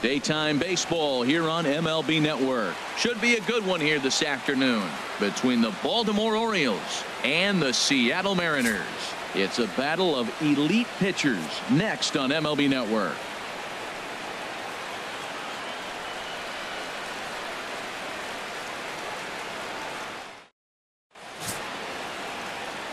Daytime baseball here on MLB Network. Should be a good one here this afternoon between the Baltimore Orioles and the Seattle Mariners. It's a battle of elite pitchers next on MLB Network.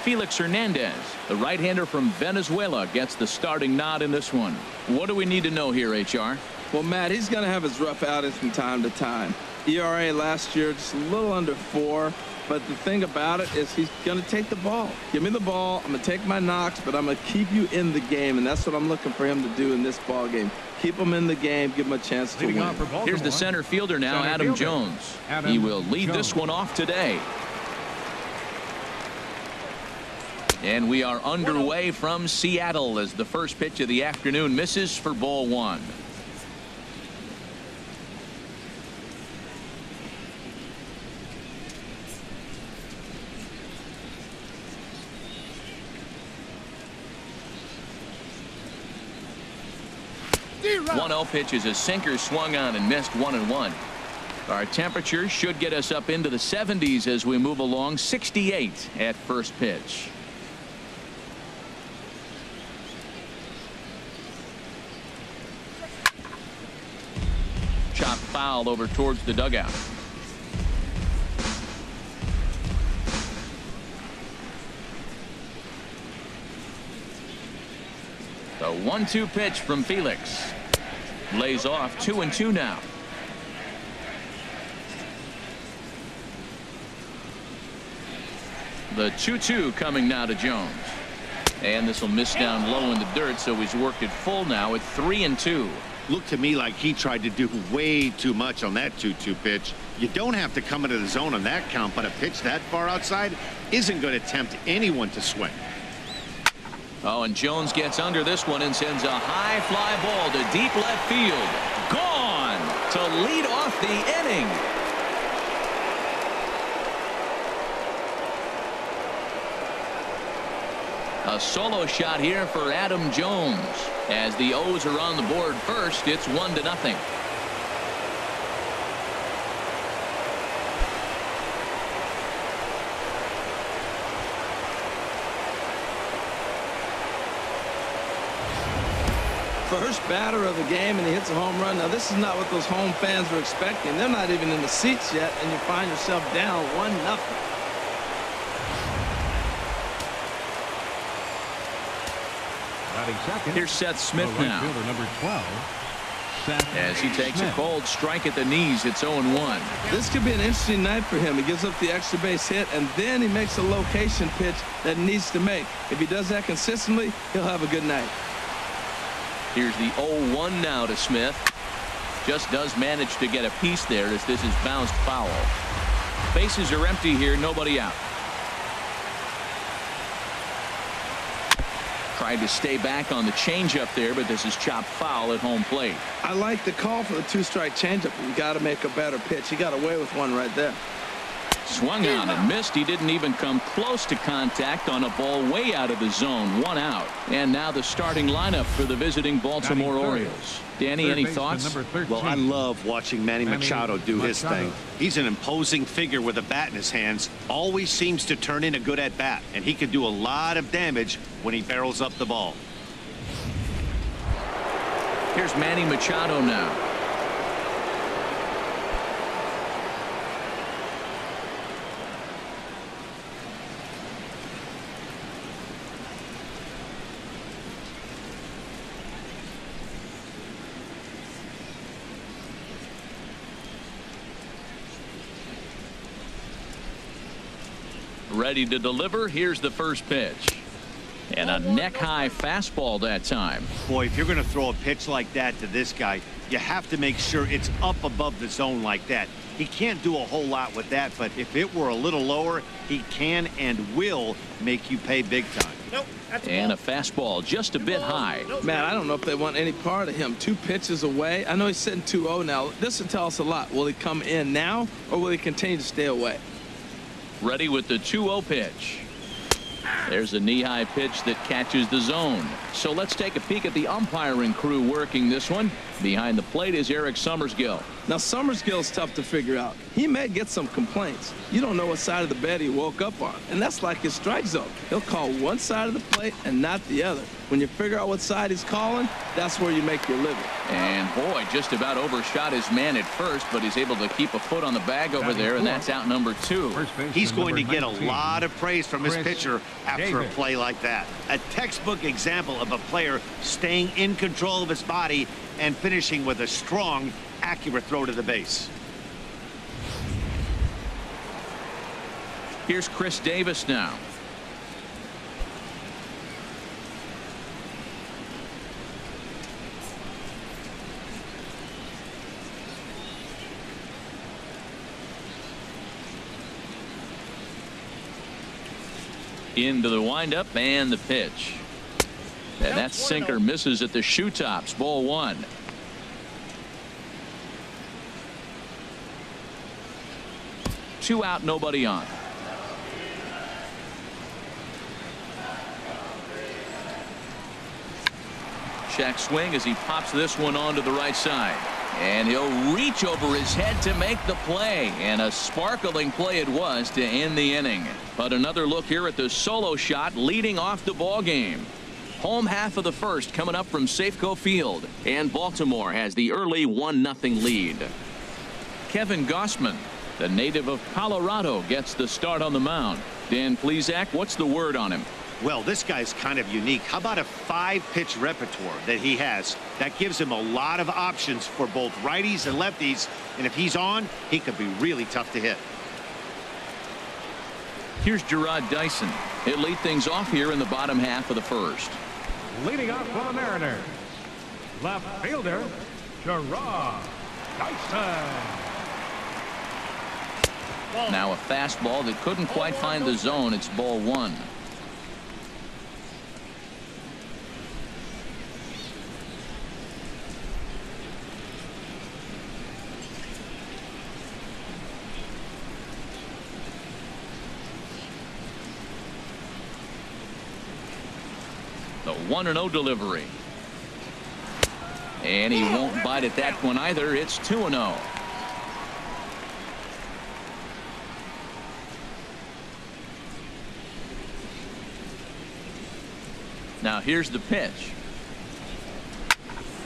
Felix Hernandez, the right-hander from Venezuela, gets the starting nod in this one. What do we need to know here, HR? Well, Matt, he's going to have his rough outings from time to time. ERA last year just a little under 4. But the thing about it is he's going to take the ball. Give me the ball. I'm going to take my knocks, but I'm going to keep you in the game. And that's what I'm looking for him to do in this ball game. Keep him in the game. Give him a chance to win. Here's the center fielder now, Adam Jones. He will lead this one off today. And we are underway from Seattle as the first pitch of the afternoon misses for ball 1. One 0 pitch is a sinker swung on and missed 1-1. Our temperature should get us up into the 70s as we move along. 68 at first pitch. Chop foul over towards the dugout. The 1-2 pitch from Felix. Lays off 2-2 now. The 2-2 coming now to Jones. And this will miss down low in the dirt, so he's worked it full now at 3-2. Looked to me like he tried to do way too much on that 2-2 pitch. You don't have to come into the zone on that count, but a pitch that far outside isn't going to tempt anyone to swing. Oh, and Jones gets under this one and sends a high fly ball to deep left field. Gone to lead off the inning. A solo shot here for Adam Jones. As the O's are on the board first, it's 1-0. First batter of the game, and he hits a home run. Now, this is not what those home fans were expecting. They're not even in the seats yet, and you find yourself down 1-0. Here's Seth Smith now. Number 12, as he takes a cold strike at the knees. It's 0-1. This could be an interesting night for him. He gives up the extra base hit, and then he makes a location pitch that he needs to make. If he does that consistently, he'll have a good night. Here's the 0-1 now to Smith. Just does manage to get a piece there as this is bounced foul. Bases are empty here. Nobody out. Tried to stay back on the changeup there, but this is chopped foul at home plate. I like the call for the 2-strike changeup. You got to make a better pitch. He got away with one right there. Swung on and missed. He didn't even come close to contact on a ball way out of the zone. 1 out. And now the starting lineup for the visiting Baltimore Orioles. Danny, any thoughts? Well, I love watching Manny Machado do his thing. He's an imposing figure with a bat in his hands. Always seems to turn in a good at bat, and he can do a lot of damage when he barrels up the ball. Here's Manny Machado now. Ready to deliver. Here's the first pitch. And a neck-high fastball that time. Boy, if you're going to throw a pitch like that to this guy, you have to make sure it's up above the zone like that. He can't do a whole lot with that, but if it were a little lower, he can and will make you pay big time. Nope, that's and a fastball just a bit high. Man, I don't know if they want any part of him. 2 pitches away. I know he's sitting 2-0 now. This will tell us a lot. Will he come in now, or will he continue to stay away? Ready with the 2-0 pitch. There's a knee-high pitch that catches the zone. So let's take a peek at the umpiring crew working this one. Behind the plate is Eric Summersgill. Now, Summersgill's tough to figure out. He may get some complaints. You don't know what side of the bed he woke up on, and that's like his strike zone. He'll call one side of the plate and not the other. When you figure out what side he's calling, that's where you make your living. And boy, just about overshot his man at first, but he's able to keep a foot on the bag over there, and that's out number 2. He's going to get a lot of praise from his pitcher after a play like that. A textbook example of a player staying in control of his body and finishing with a strong, accurate throw to the base. Here's Chris Davis now. Into the windup and the pitch. And that sinker misses at the shoe tops. Ball 1. Two out, nobody on. Check swing as he pops this one onto the right side. And he'll reach over his head to make the play. And a sparkling play it was to end the inning. But another look here at the solo shot leading off the ball game. Home half of the first coming up from Safeco Field. And Baltimore has the early 1-0 lead. Kevin Gossman, the native of Colorado, gets the start on the mound. Dan Plesac, what's the word on him? Well, this guy's kind of unique. How about a 5-pitch repertoire that he has? That gives him a lot of options for both righties and lefties. And if he's on, he could be really tough to hit. Here's Gerard Dyson. He'll lead things off here in the bottom half of the first. Leading off for the Mariners, left fielder, Gerard Dyson. Now a fastball that couldn't quite find the zone. It's ball 1. The 1-0 delivery. And he won't bite at that one either. It's 2-0. Now here's the pitch.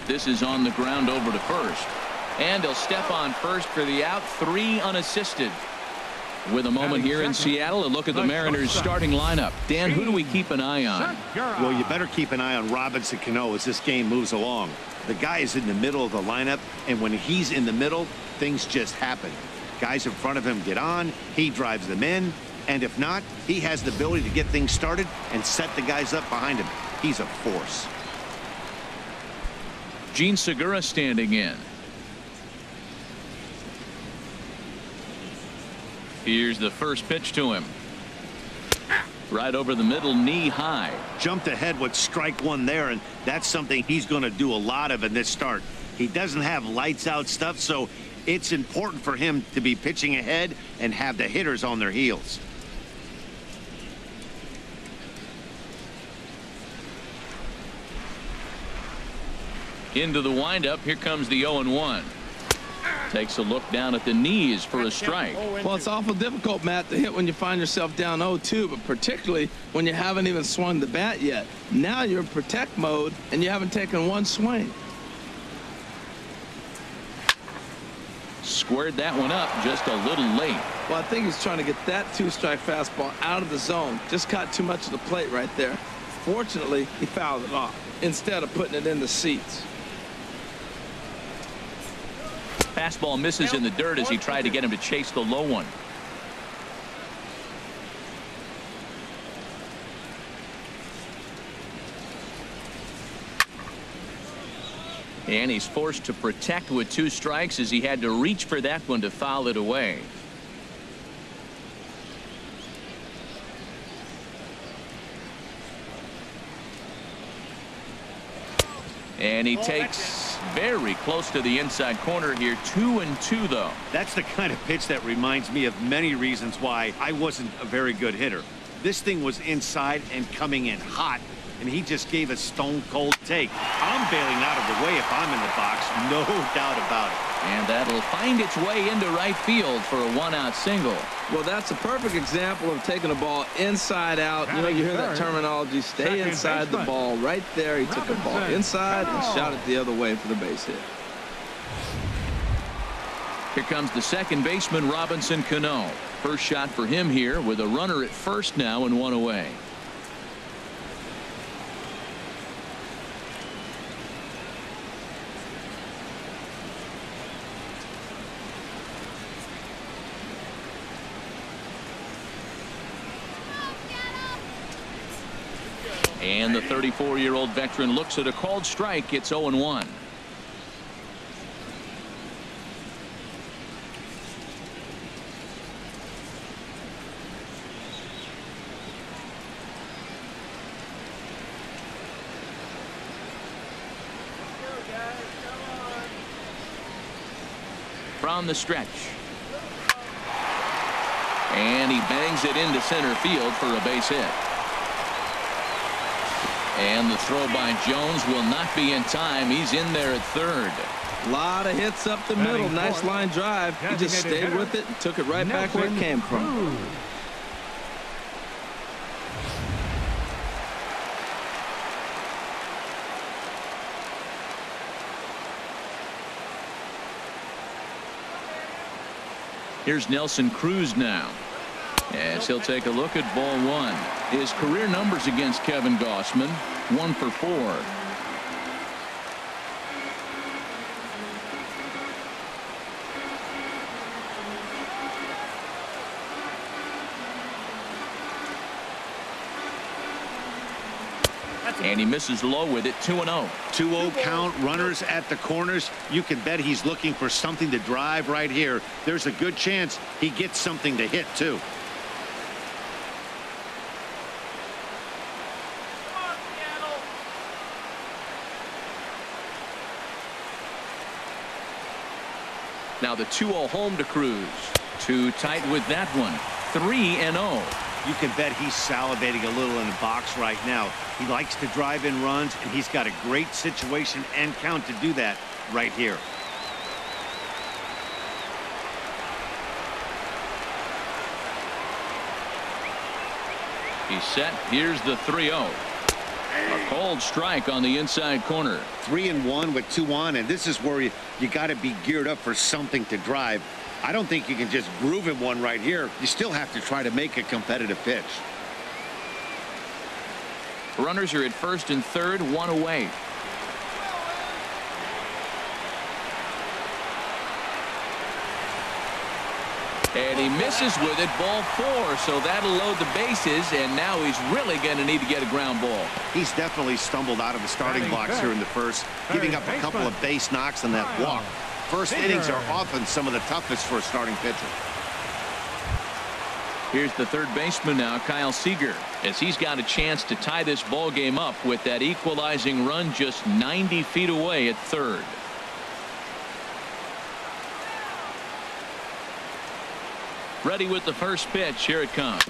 This is on the ground over to first. And he'll step on first for the out. 3 unassisted. With a moment here in Seattle, a look at the Mariners starting lineup. Dan, who do we keep an eye on? Well, you better keep an eye on Robinson Cano as this game moves along. The guy is in the middle of the lineup, and when he's in the middle, things just happen. Guys in front of him get on, he drives them in, and if not, he has the ability to get things started and set the guys up behind him. He's a force. Gene Segura standing in. Here's the first pitch to him. Right over the middle, knee high. Jumped ahead with strike 1 there, and that's something he's going to do a lot of in this start. He doesn't have lights out stuff, so it's important for him to be pitching ahead and have the hitters on their heels. Into the windup. Here comes the 0-1. Takes a look down at the knees for a strike. Well, it's awful difficult, Matt, to hit when you find yourself down 0-2, but particularly when you haven't even swung the bat yet. Now you're in protect mode, and you haven't taken one swing. Squared that one up just a little late. Well, I think he's trying to get that 2-strike fastball out of the zone. Just caught too much of the plate right there. Fortunately, he fouled it off instead of putting it in the seats. Fastball misses in the dirt as he tried to get him to chase the low one. And he's forced to protect with 2 strikes as he had to reach for that one to foul it away. And he takes very close to the inside corner here. 2-2 though. That's the kind of pitch that reminds me of many reasons why I wasn't a very good hitter. This thing was inside and coming in hot, and he just gave a stone-cold take. I'm bailing out of the way if I'm in the box, no doubt about it. And that'll find its way into right field for a one-out single. Well, that's a perfect example of taking a ball inside out. You know, you hear that terminology, stay inside the ball. Right there, he took a ball inside and shot it the other way for the base hit. Here comes the second baseman, Robinson Cano. First shot for him here with a runner at first now and one away. And the 34-year-old veteran looks at a called strike. It's 0-1. From the stretch. And he bangs it into center field for a base hit. And the throw by Jones will not be in time. He's in there at third. A lot of hits up the middle. Nice line drive. He just stayed with it and took it right back where it came from. Here's Nelson Cruz now, as he'll take a look at ball one. His career numbers against Kevin Gausman, 1 for 4. And he misses low with it. 2-0. 2-0 count, runners at the corners. You can bet he's looking for something to drive right here. There's a good chance he gets something to hit too. Now the 2-0 home to Cruz. Too tight with that one. 3-0. You can bet he's salivating a little in the box right now. He likes to drive in runs, and he's got a great situation and count to do that right here. He's set. Here's the 3-0. A cold strike on the inside corner. 3-1 with 2 on, and this is where you got to be geared up for something to drive. I don't think you can just groove him one right here. You still have to try to make a competitive pitch. Runners are at first and third, 1 away. And he misses with it, ball 4, so that'll load the bases, and now he's really going to need to get a ground ball. He's definitely stumbled out of the starting blocks here in the first, giving up a couple of base knocks on that walk. First innings are often some of the toughest for a starting pitcher. Here's the third baseman now, Kyle Seager, as he's got a chance to tie this ball game up with that equalizing run just 90 feet away at third. Ready with the first pitch. Here it comes.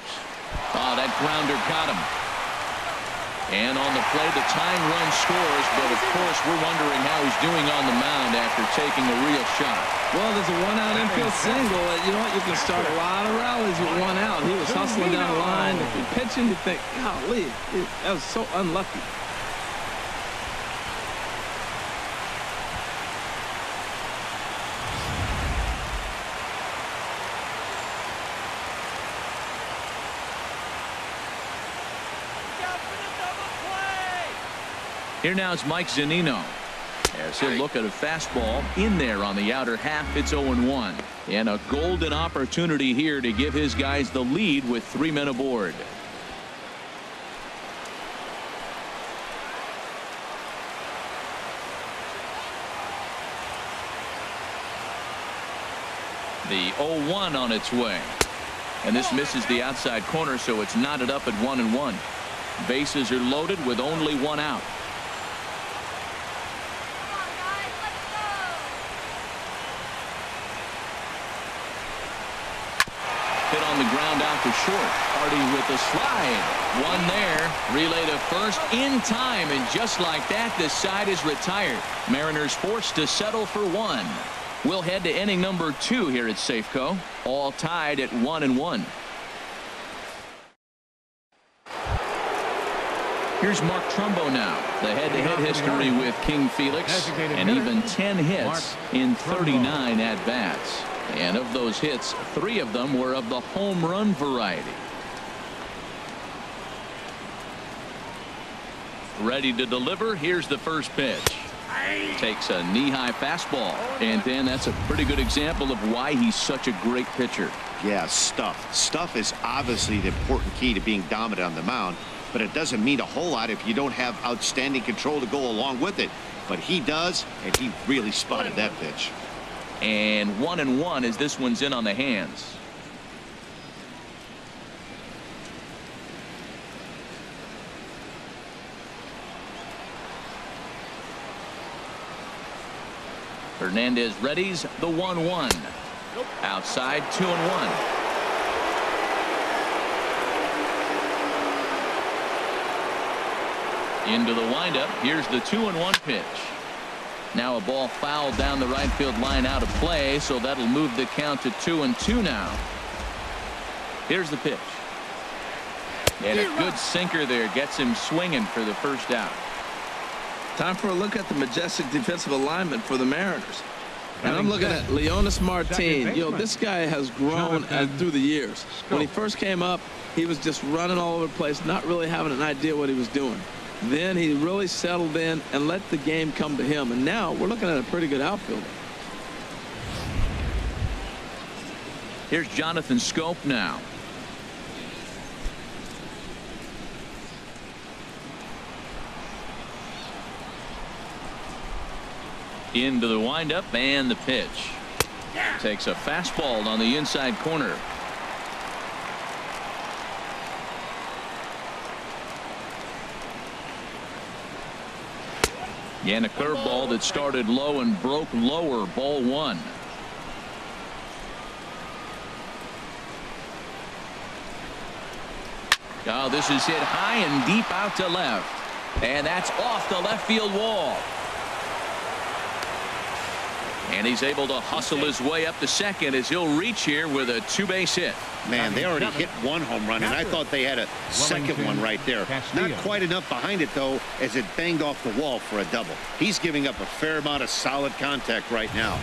Oh, that grounder caught him. And on the play, the tying run scores, but of course we're wondering how he's doing on the mound after taking a real shot. Well, there's a 1-out infield single. You know what? You can start a lot of rallies with 1 out. He was hustling down the line. If you're pitching, you think, golly, that was so unlucky. Here now is Mike Zunino, as he'll look at a fastball in there on the outer half. It's 0-1, and a golden opportunity here to give his guys the lead with 3 men aboard. The 0-1 on its way, and this misses the outside corner, so it's knotted up at 1-1. Bases are loaded with only 1 out. the ground out to short. Hardy with the slide. One there. Relay to first in time, and just like that, this side is retired. Mariners forced to settle for one. We'll head to inning number 2 here at Safeco. All tied at 1-1. Here's Mark Trumbo now. The head-to-head history with King Felix, and even 10 hits in 39 at-bats. And of those hits, 3 of them were of the home run variety. Ready to deliver. Here's the first pitch. Takes a knee-high fastball. And then that's a pretty good example of why he's such a great pitcher. Yeah, stuff. Stuff is obviously the important key to being dominant on the mound, but it doesn't mean a whole lot if you don't have outstanding control to go along with it. But he does, and he really spotted that pitch. And 1-1 as this one's in on the hands. Hernandez readies the 1-1. Outside, 2-1. Into the windup. Here's the 2-1 pitch. Now a ball fouled down the right field line out of play, so that'll move the count to 2-2 now. Here's the pitch. And a good sinker there gets him swinging for the first out. Time for a look at the majestic defensive alignment for the Mariners. And I'm looking at Leonis Martin. You know, this guy has grown through the years. When he first came up, he was just running all over the place, not really having an idea what he was doing. Then he really settled in and let the game come to him. And now we're looking at a pretty good outfielder. Here's Jonathan Schoop now. Into the windup and the pitch. Takes a fastball on the inside corner. And a curveball that started low and broke lower. Ball 1. Oh, this is hit high and deep out to left. And that's off the left field wall. And he's able to hustle his way up to second as he'll reach here with a 2-base hit. Man, they already hit 1 home run, and I thought they had a second one right there. Not quite enough behind it, though, as it banged off the wall for a double. He's giving up a fair amount of solid contact right now.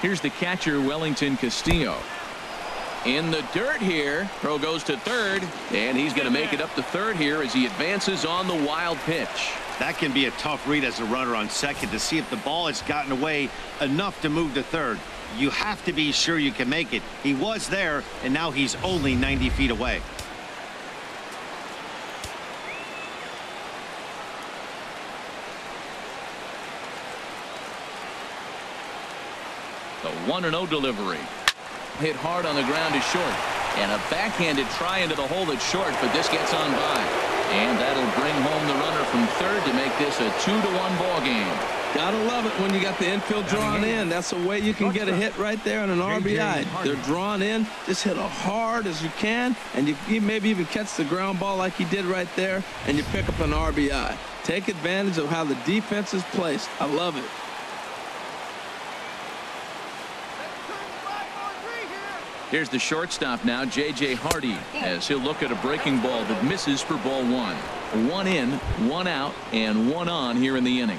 Here's the catcher, Wellington Castillo. In the dirt here. Throw goes to third, and he's going to make it up to third here as he advances on the wild pitch. That can be a tough read as a runner on second to see if the ball has gotten away enough to move to third. You have to be sure you can make it. He was there, and now he's only 90 feet away. The 1-0 delivery. Hit hard on the ground to short, and a backhanded try into the hole at short, but this gets on by, and that'll bring home the runner from third to make this a 2-1 ball game. Gotta love it when you got the infield drawn in. That's the way you can get a hit right there on an RBI. They're drawn in. Just hit as hard as you can, and you maybe even catch the ground ball like he did right there, and you pick up an RBI. Take advantage of how the defense is placed. I love it. Here's the shortstop now, J.J. Hardy, as he'll look at a breaking ball that misses for ball 1. 1 in, 1 out, and 1 on here in the inning.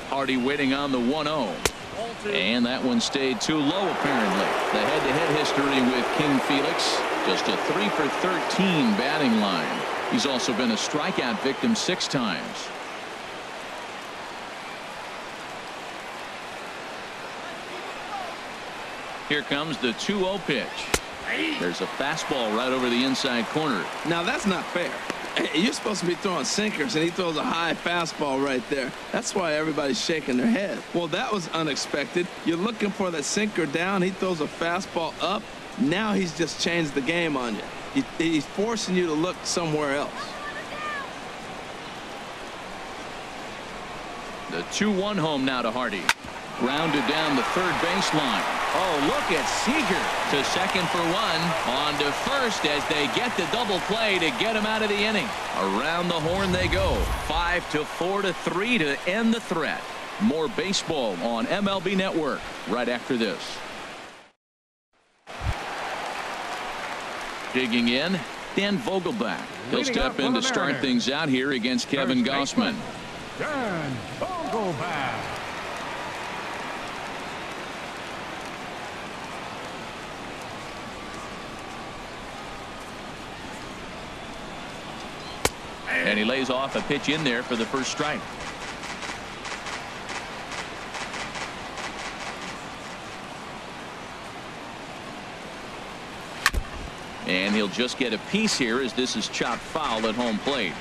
Hardy waiting on the 1-0. And that one stayed too low, apparently. The head-to-head history with King Felix, just a 3 for 13 batting line. He's also been a strikeout victim 6 times. Here comes the 2-0 pitch. There's a fastball right over the inside corner. Now that's not fair. Hey, you're supposed to be throwing sinkers, and he throws a high fastball right there. That's why everybody's shaking their head. Well, that was unexpected. You're looking for that sinker down. He throws a fastball up. Now he's just changed the game on you. He's forcing you to look somewhere else. The 2-1 home now to Hardy. Grounded down the third baseline. Oh, look at Seager to second for one. On to first as they get the double play to get him out of the inning. Around the horn they go. 5-4 to 3 to end the threat. More baseball on MLB Network right after this. Digging in, Dan Vogelbach. He'll step in to start things out here against Kevin Gausman. Dan Vogelbach. And he lays off a pitch in there for the first strike. And he'll just get a piece here as this is chopped foul at home plate.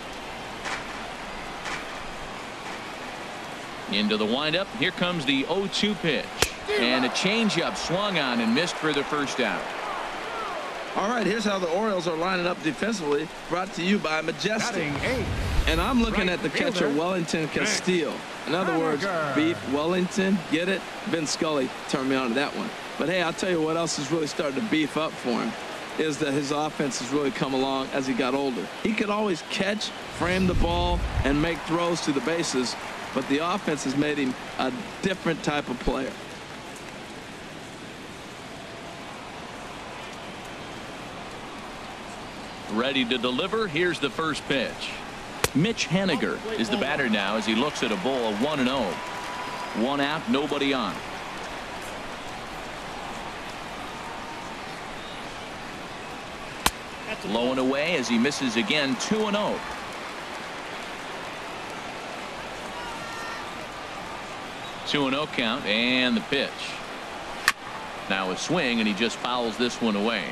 Into the windup. Here comes the 0-2 pitch. And a changeup swung on and missed for the first out. All right, here's how the Orioles are lining up defensively, brought to you by Majestic. And I'm looking at the catcher, Wellington Castillo. In other words, Beef Wellington, get it? Vin Scully turned me on to that one. But hey, I'll tell you what else is really starting to beef up for him, is that his offense has really come along as he got older. He could always catch, frame the ball, and make throws to the bases, but the offense has made him a different type of player. Ready to deliver. Here's the first pitch. Mitch Haniger is the batter now as he looks at a ball of 1-0. One out, nobody on. Low and away as he misses again. 2-0. Two and 0 count, and the pitch. Now a swing, and he just fouls this one away.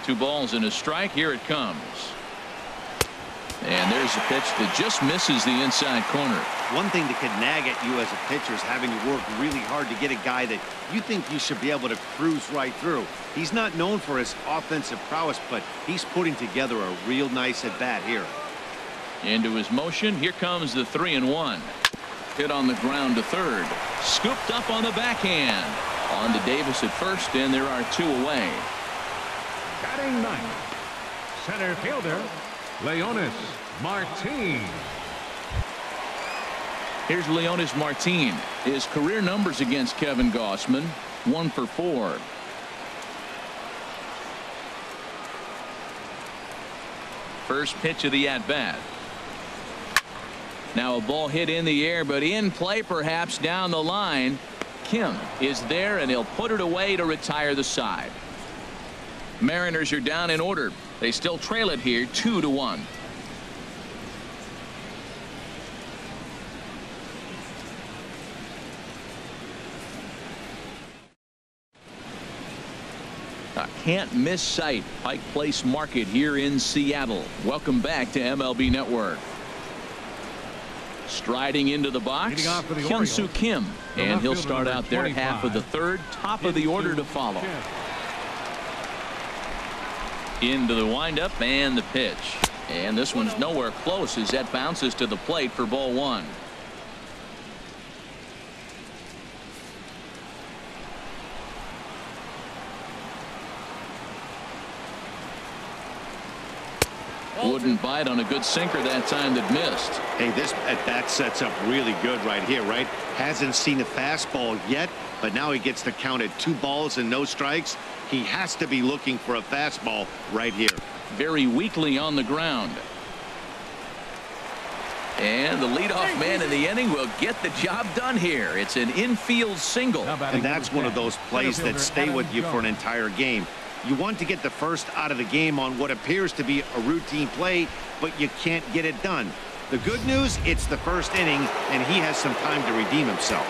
Two balls and a strike. Here it comes. And there's a pitch that just misses the inside corner. One thing that could nag at you as a pitcher is having to work really hard to get a guy that you think you should be able to cruise right through. He's not known for his offensive prowess, but he's putting together a real nice at bat here. Into his motion. Here comes the 3-1. Hit on the ground to third. Scooped up on the backhand. On to Davis at first, and there are two away. Batting ninth, center fielder, Leonis Martin. Here's Leonis Martin. His career numbers against Kevin Gausman, 1 for 4. First pitch of the at-bat. Now a ball hit in the air, but in play perhaps down the line. Kim is there, and he'll put it away to retire the side. Mariners are down in order. They still trail it here 2-1. A can't miss sight. Pike Place Market here in Seattle. Welcome back to MLB Network. Striding into the box, Hyun-Soo Kim, and he'll start out there half of the third, top of the order to follow. Into the windup and the pitch. And this one's nowhere close as that bounces to the plate for ball one. Wouldn't bite on a good sinker that time that missed. Hey, this at bat sets up really good right here, right? Hasn't seen a fastball yet, but now he gets to count at 2 balls and no strikes. He has to be looking for a fastball right here. Very weakly on the ground. And the leadoff man in the inning will get the job done here. It's an infield single. And that's one of those plays that stay with you for an entire game. You want to get the first out of the game on what appears to be a routine play, but you can't get it done. The good news, it's the first inning, and he has some time to redeem himself.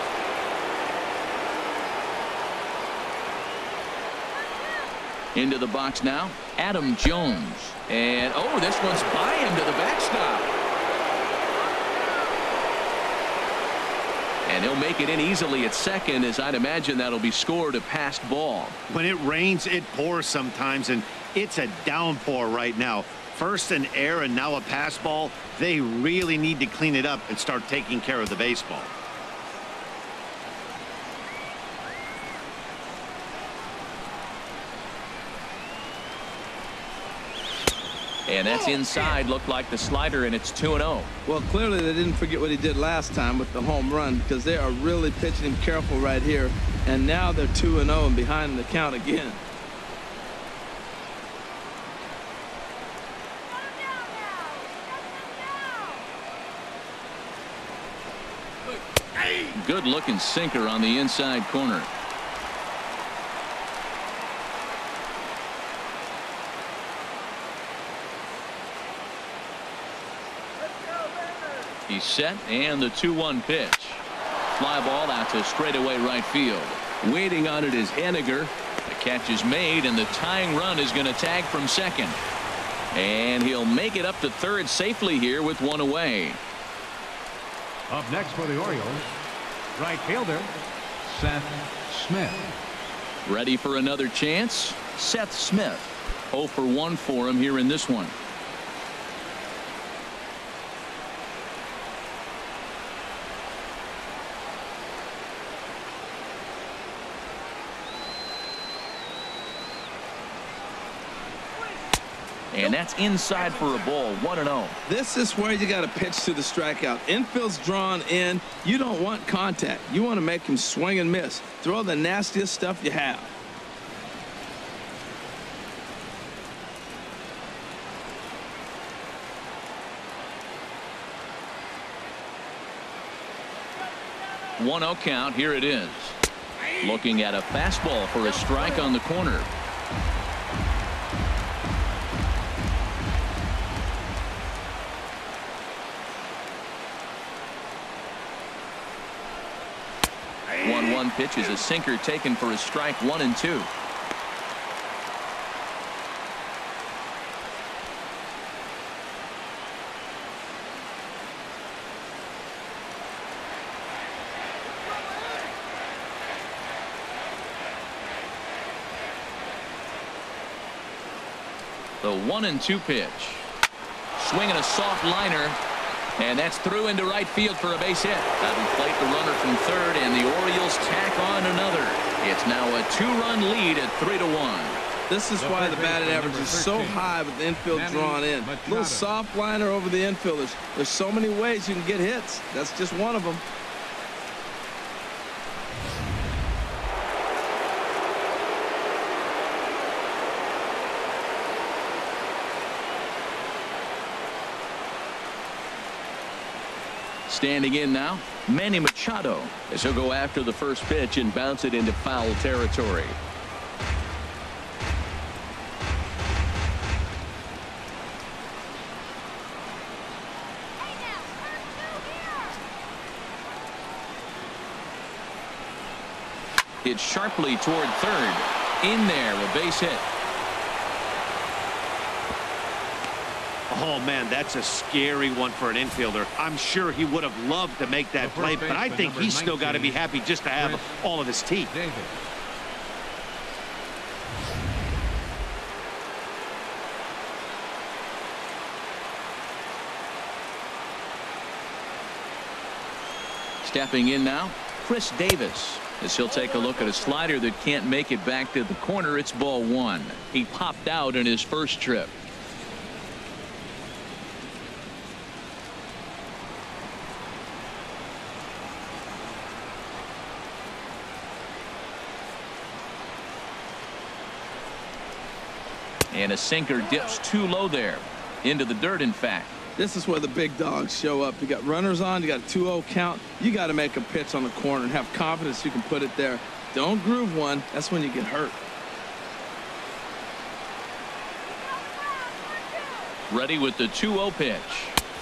Into the box now, Adam Jones. And, oh, this one's by him to the backstop. And he'll make it in easily at second, as I'd imagine that'll be scored a passed ball. When it rains, it pours sometimes, and it's a downpour right now. First an error and now a pass ball. They really need to clean it up and start taking care of the baseball. And that's inside. Looked like the slider, and it's 2-0. Well, clearly they didn't forget what he did last time with the home run, because they are really pitching him careful right here. And now they're 2-0 and behind the count again. Good looking sinker on the inside corner. He's set, and the 2-1 pitch. Fly ball out to straightaway right field. Waiting on it is Henniger. The catch is made, and the tying run is going to tag from second. And he'll make it up to third safely here with one away. Up next for the Orioles, right fielder, Seth Smith. Ready for another chance? Seth Smith. 0 for 1 for him here in this one. And that's inside for a ball. 1-0. This is where you got to pitch to the strikeout. Infield's drawn in. You don't want contact. You want to make him swing and miss. Throw the nastiest stuff you have. One-0 count. Here it is. Looking at a fastball for a strike on the corner. One pitch is a sinker taken for a strike. 1-2. The 1-2 pitch. Swinging a soft liner. And that's through into right field for a base hit. That'll plate the runner from third, and the Orioles tack on another. It's now a 2-run lead at 3-1. This is why the batting average is so high with the infield drawn in. Little soft liner over the infielders. There's so many ways you can get hits. That's just one of them. Standing in now, Manny Machado, as he'll go after the first pitch and bounce it into foul territory. Hit sharply toward third. In there, a base hit. Oh, man, that's a scary one for an infielder. I'm sure he would have loved to make that play, but I think he's still got to be happy just to have all of his teeth. Stepping in now, Chris Davis, as he'll take a look at a slider that can't make it back to the corner. It's ball one. He popped out in his first trip. And a sinker dips too low there. Into the dirt, in fact. This is where the big dogs show up. You got runners on. You got a 2-0 count. You got to make a pitch on the corner and have confidence you can put it there. Don't groove one. That's when you get hurt. Ready with the 2-0 pitch.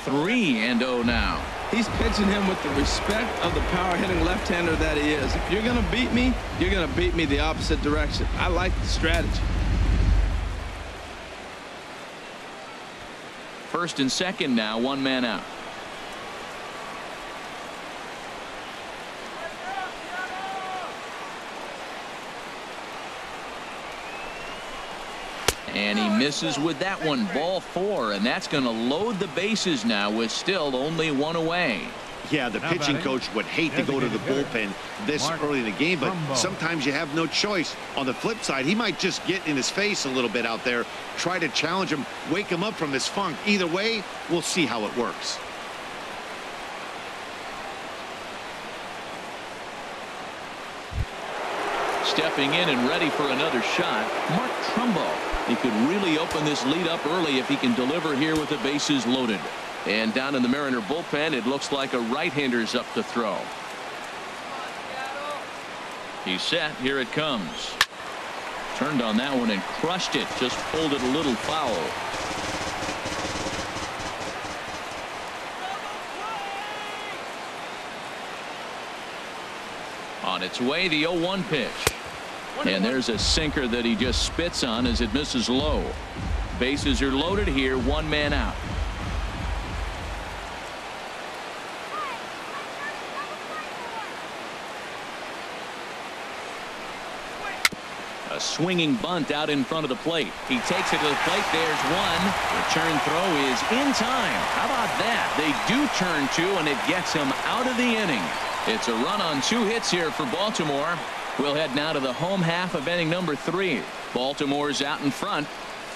3-0 now. He's pitching him with the respect of the power-hitting left-hander that he is. If you're going to beat me, you're going to beat me the opposite direction. I like the strategy. first and second now, one man out. And he misses with that one. Ball 4, and that's going to load the bases now with still only one away. Yeah, the pitching coach would hate to go to the bullpen this early in the game, but sometimes you have no choice. On the flip side, he might just get in his face a little bit out there, try to challenge him, wake him up from his funk. Either way, we'll see how it works. Stepping in and ready for another shot, Mark Trumbo. He could really open this lead up early if he can deliver here with the bases loaded. And down in the Mariner bullpen, it looks like a right-hander's up to throw. He's set. Here it comes. Turned on that one and crushed it. Just pulled it a little foul. On its way, the 0-1 pitch. And there's a sinker that he just spits on as it misses low. Bases are loaded here, one man out. A swinging bunt out in front of the plate. He takes it to the plate. There's one. Return throw is in time. How about that? They do turn two, and it gets him out of the inning. It's a run on 2 hits here for Baltimore. We'll head now to the home half of inning number 3. Baltimore's out in front,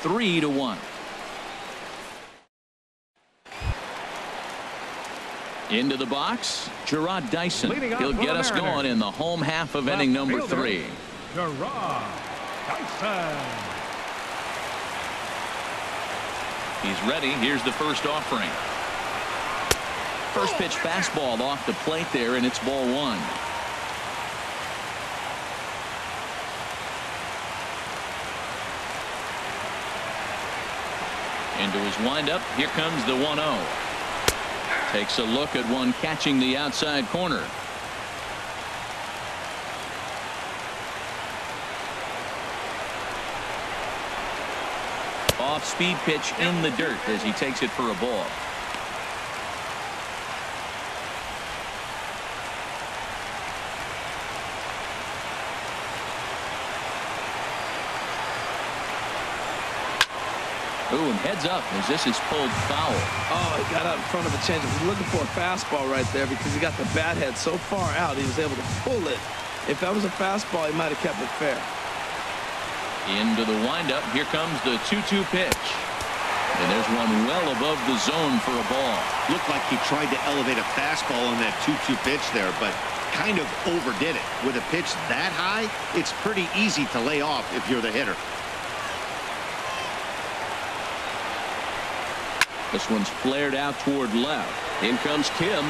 3-1. Into the box, Gerard Dyson. He'll get us going in the home half of inning number 3. Gerard Dyson. He's ready. Here's the first offering. First pitch fastball off the plate there, and it's ball 1. Into his windup. Here comes the 1-0. Takes a look at one catching the outside corner. Off-speed pitch in the dirt as he takes it for a ball. Ooh, and heads up as this is pulled foul. Oh, he got out in front of a changeup. He's looking for a fastball right there because he got the bat head so far out he was able to pull it. If that was a fastball, he might have kept it fair. Into the windup. Here comes the 2-2 pitch. And there's one well above the zone for a ball. Looked like he tried to elevate a fastball on that 2-2 pitch there, but kind of overdid it. With a pitch that high, it's pretty easy to lay off if you're the hitter. This one's flared out toward left. In comes Kim.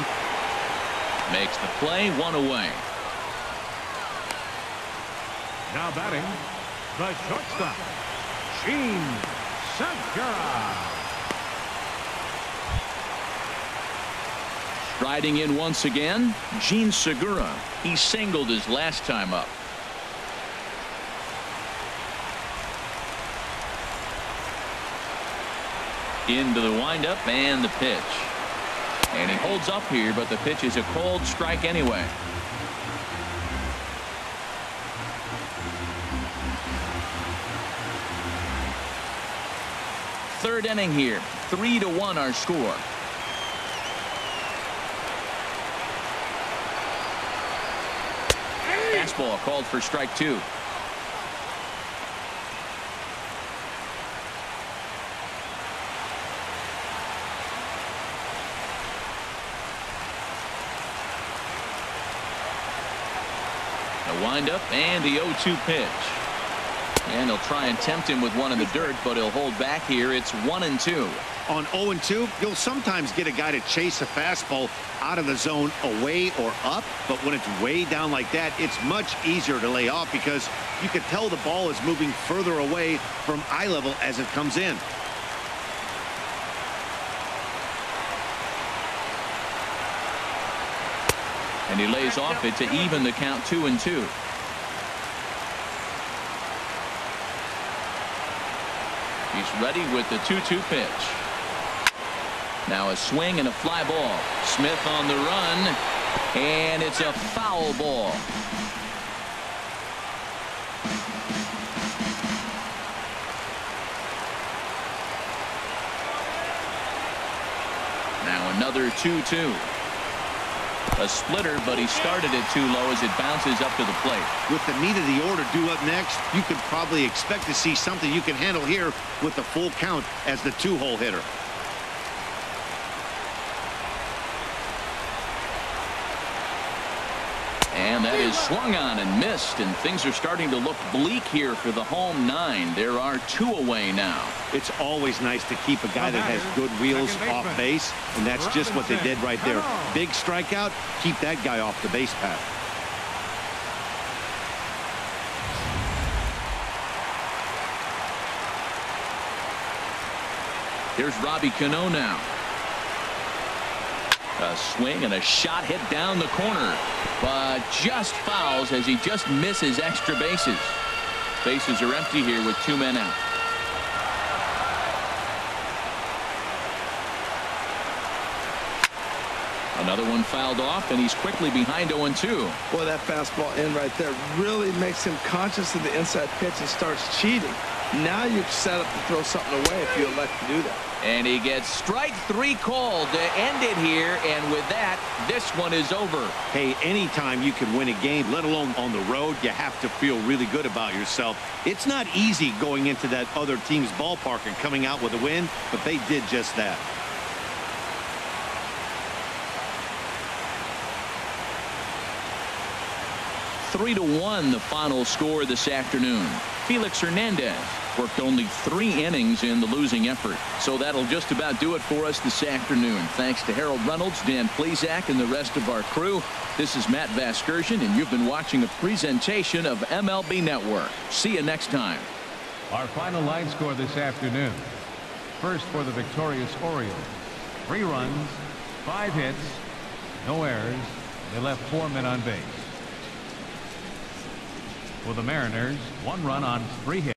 Makes the play, 1 away. Now batting, the shortstop, Gene Segura. Striding in once again, Gene Segura. He singled his last time up. Into the windup and the pitch. And he holds up here, but the pitch is a cold strike anyway. Third inning here, 3-1 our score. Fastball called for strike 2. Wind up and the 0-2 pitch. And he'll try and tempt him with one in the dirt, but he'll hold back here. It's 1-2. On 0-2, you'll sometimes get a guy to chase a fastball out of the zone away or up, but when it's way down like that, it's much easier to lay off because you can tell the ball is moving further away from eye level as it comes in. And he lays off it to even the count 2-2. He's ready with the 2-2 pitch. Now a swing and a fly ball. Smith on the run, and it's a foul ball. Now another 2-2. A splitter, but he started it too low as it bounces up to the plate. With the meat of the order due up next, you could probably expect to see something you can handle here with the full count as the 2-hole hitter. And that is swung on and missed, and things are starting to look bleak here for the home 9. There are 2 away now. It's always nice to keep a guy that has good wheels off base, and that's just what they did right there. Big strikeout, keep that guy off the base path. Here's Robbie Cano now. A swing and a shot hit down the corner, but just fouls as he just misses extra bases. Bases are empty here with 2 men out. Another one fouled off, and he's quickly behind 0-2. Boy, that fastball in right there really makes him conscious of the inside pitch and starts cheating. Now you're set up to throw something away if you elect to do that. And he gets strike 3 called to end it here, and with that, this one is over. Hey, anytime you can win a game, let alone on the road, you have to feel really good about yourself. It's not easy going into that other team's ballpark and coming out with a win, but they did just that. Three to 1 the final score this afternoon. Felix Hernandez worked only 3 innings in the losing effort. So that'll just about do it for us this afternoon. Thanks to Harold Reynolds, Dan Plesac, and the rest of our crew. This is Matt Vasgersian, and you've been watching a presentation of MLB Network. See you next time. Our final line score this afternoon. First for the victorious Orioles. 3 runs, 5 hits, no errors. They left 4 men on base. For the Mariners, 1 run on 3 hits.